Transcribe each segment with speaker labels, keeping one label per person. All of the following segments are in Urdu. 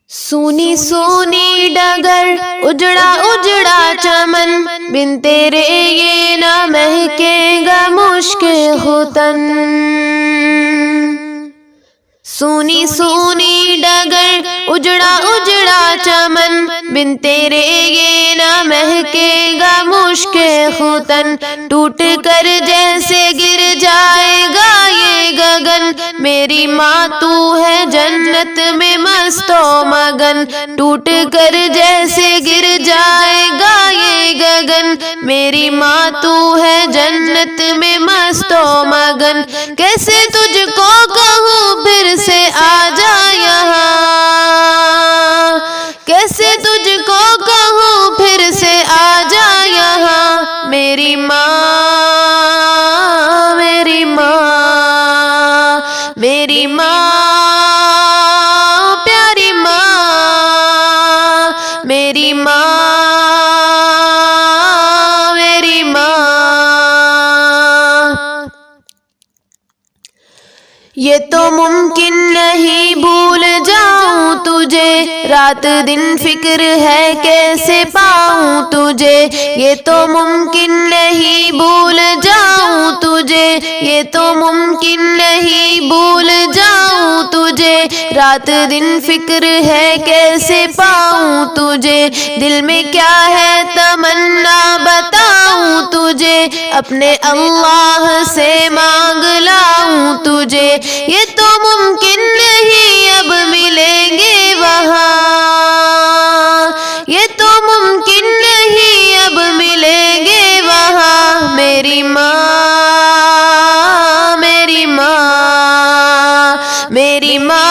Speaker 1: سونی سونی ڈگر اجڑا اجڑا چمن، بن تیرے یہ نہ مہکے گا مشک ختن۔ سونی سونی ڈگر اجڑا اجڑا چمن، بن تیرے یہ نہ مہکے گا مشک ختن۔ ٹوٹ کر جیسے گر جائے گا یہ گگن، میری ماں تو ہے جنت میں مست و مگن۔ ٹوٹ کر جیسے گر جائے گا یہ گگن، میری ماں تو ہے جنت میں مست و مگن۔ کیسے تجھ کو کہوں پھر سے آ جا یہاں، کیسے تجھ کو کہوں پھر سے آ جا یہاں، میری ماں میری ماں میری ماں پیاری ماں، میری ماں میری ماں۔ یہ تو ممکن نہیں بھول جاؤں تجھے، رات دن فکر ہے کیسے پاؤں تجھے۔ یہ تو ممکن نہیں بھول جاؤں تجھے، یہ تو ممکن نہیں بھول جاؤں تجھے۔ رات دن فکر ہے کیسے پاؤں تجھے، دل میں کیا ہے تمنا بتاؤں تجھے، اپنے اللہ سے مانگ لاؤں تجھے۔ یہ تو ممکن نہیں اب ملیں گے وہاں، یہ تو ممکن نہیں اب ملیں گے وہاں، میری ماں میری ماں میری ماں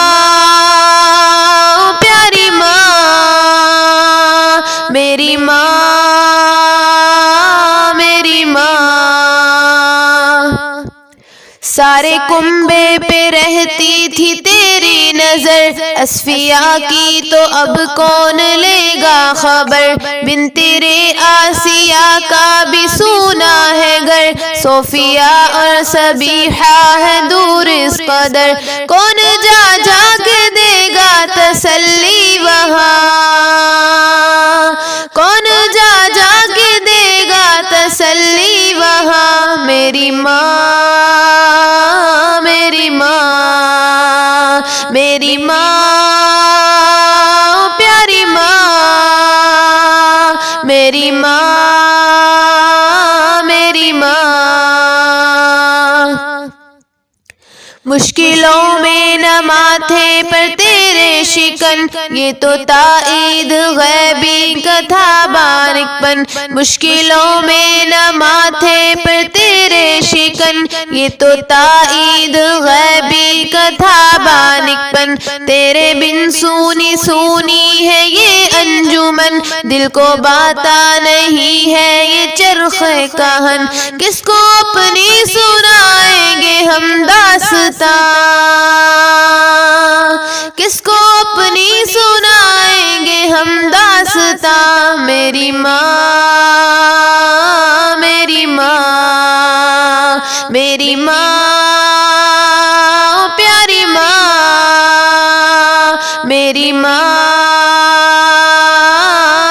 Speaker 1: پیاری ماں، میری ماں میری ماں۔ سارے کنبے پہ رہتی تھی تیری نظر، اصفیاء کی تو اب کون لے گا خبر۔ بن تیرے آسیہ کا بھی سونا ہے گھر، صوفیہ اور سبیحہ ہے دور اس قدر۔ کون جا جا کے دے گا تسلی وہاں، کون جا جا کے دے گا تسلی وہاں، میری ماں میری ماں میری ماں پیاری ماں، میری ماں میری ماں۔ مشکلوں میں نہ ماتھے پر تیرے شکن، یہ تو تائید غیبی کا تھا بارک پن۔ مشکلوں میں نہ ماتھے پر تیرے شکن، یہ تو تائید غیبی کا تھا بارک پن۔ تیرے بن سونی سونی ہے یہ انجمن، دل کو باتا نہیں ہے یہ چرخ کہن۔ کس کو اپنی سنائیں گے ہم داستاں، کس کو اپنی سنائیں گے ہم داستاں، میری ماں میری ماں میری ماں پیاری ماں، میری ماں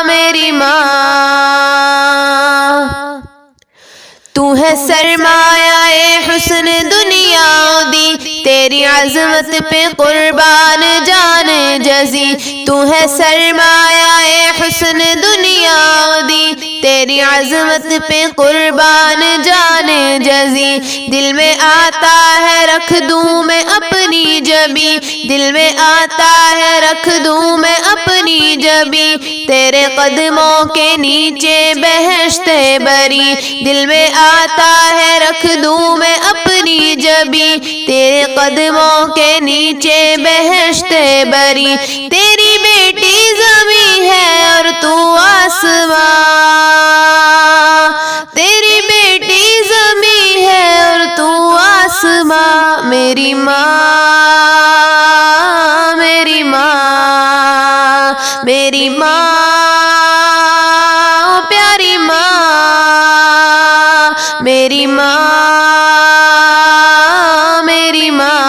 Speaker 1: میری ماں۔ تو ہے سرمایہ حسن دنیا دی، تیری عظمت پہ قربان جان جزی۔ تو ہے سرمایہ حسن دنیا دی، تیری عظمت پہ قربان جان جزی۔ دل میں آتا ہے رکھ دوں میں اپنی جبی، دل میں آتا ہے رکھ دوں میں اپنی جبی، تیرے قدموں کے نیچے بہشت بری۔ دل میں آتا ہے رکھ دوں میں اپنی جبی، تیرے قدموں کے نیچے بہشت بری۔ تیری بیٹی زمیں ہے اور تو آسمان، تیری بیٹی زمیں ہے اور تو آسمان، میری ماں میری ماں میری ماں پیاری ماں، میری ماں میری ماں۔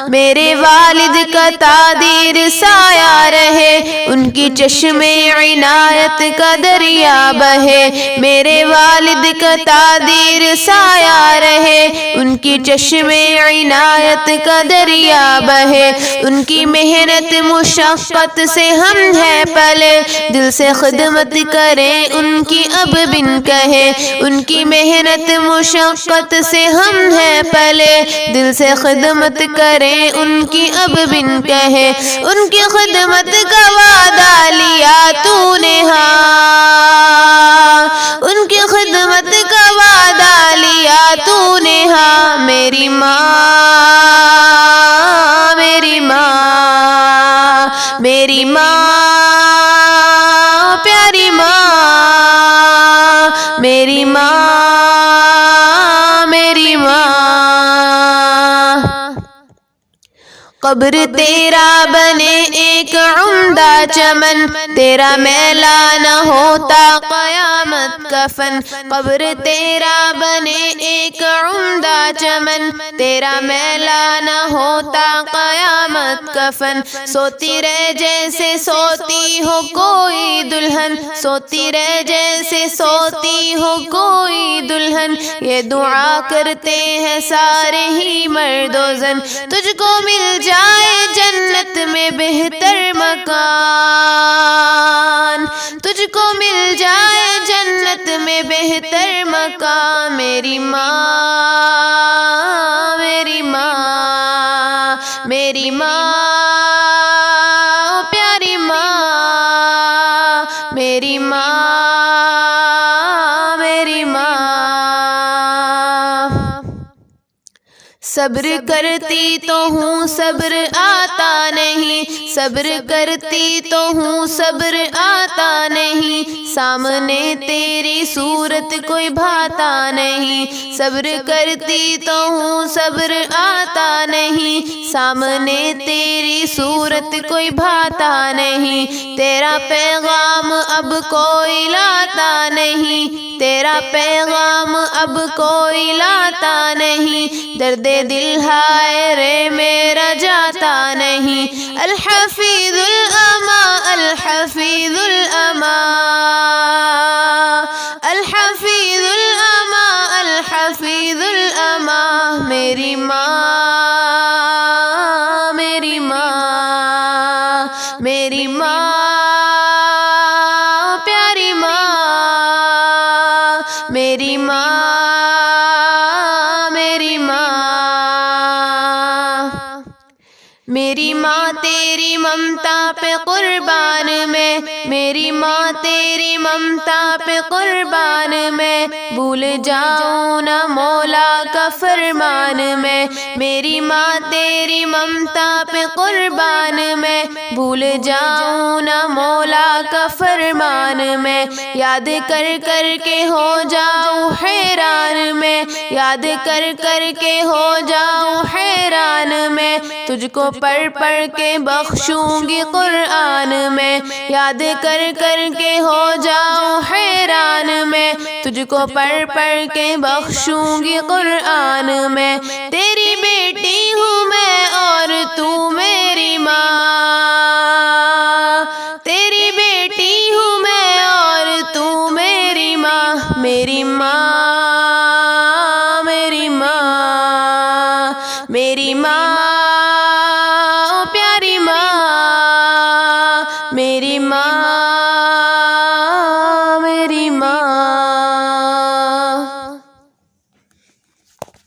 Speaker 1: میرے والد کا تعدیر سایہ رہے، ان کی چشم عنایت کا دریا بہے، میرے والد کا تعدیر سایہ رہے، ان کی چشم عنایت کا دریا بہے، ان کی محنت مشقت سے ہم ہیں پلے، دل سے خدمت کریں ان کی اب بن کہے، ان کی محنت مشقت سے ہم ہیں پلے، دل سے خدمت کریں ان کی اب بن کہے، ان کی خدمت کا وعدہ لیا تو نے ہاں، ان کی خدمت کا وعدہ لیا تو نے ہاں، میری ماں میری ماں میری ماں پیاری ماں، میری ماں میری ماں۔ قبر تیرا بنے ایک عمدہ چمن، تیرا میلہ نہ ہوتا قیامت کفن، قبر تیرا بنے ایک عمدہ چمن، تیرا میلہ نہ ہوتا قیامت کفن، سوتی رہ جیسے سوتی ہو کوئی دلہن، سوتی رہ جیسے سوتی ہو کوئی دلہن، یہ دعا کرتے ہیں سارے ہی مرد و زن، تجھ کو مل جائے جنت میں بہتر مکان، تجھ کو مل جائے جنت میں بہتر مکان، میری ماں میری ماں میری ماں پیاری ماں، میری ماں میری ماں۔ صبر کرتی تو ہوں صبر آتا نہیں، صبر کرتی تو ہوں صبر آتا نہیں، سامنے تیری صورت کوئی بھاتا نہیں، صبر کرتی تو ہوں صبر آتا نہیں، سامنے تیری صورت کوئی بھاتا نہیں، تیرا پیغام اب کوئی لاتا نہیں، تیرا پیغام اب کوئی لاتا نہیں، درد دل ہائے رے میرا جاتا نہیں، الحفیظ الاما الحفیظ الاما الحفیظ الاما الحفیظ الاما، میری ماں میری ماں میری ماں پیاری ماں، میری ماں میری ماں۔ میری ماں تیری ممتا پہ قربان میں، میری ماں تیری ممتا پہ قربان میں، بھول جاؤں نہ مولا کا فرمان میں، میری ماں تیری ممتا پہ قربان میں، بھول جاؤں نہ مولا کا فرمان میں، یاد کر کر کے ہو جاؤں حیران میں، یاد کر کر کے ہو جاؤں حیران میں، تجھ کو پڑھ پڑھ کے بخشوں گی قرآن میں، یاد کر کر کے ہو جاؤں حیران میں، تجھ کو پڑھ پڑھ کے بخشوں گی قرآن میں، تیری بیٹی ہوں میں اور تو میری ماں، تیری بیٹی ہوں میں اور تو میری ماں، میری ماں میری ماں میری ماں پیاری ماں، میری ماں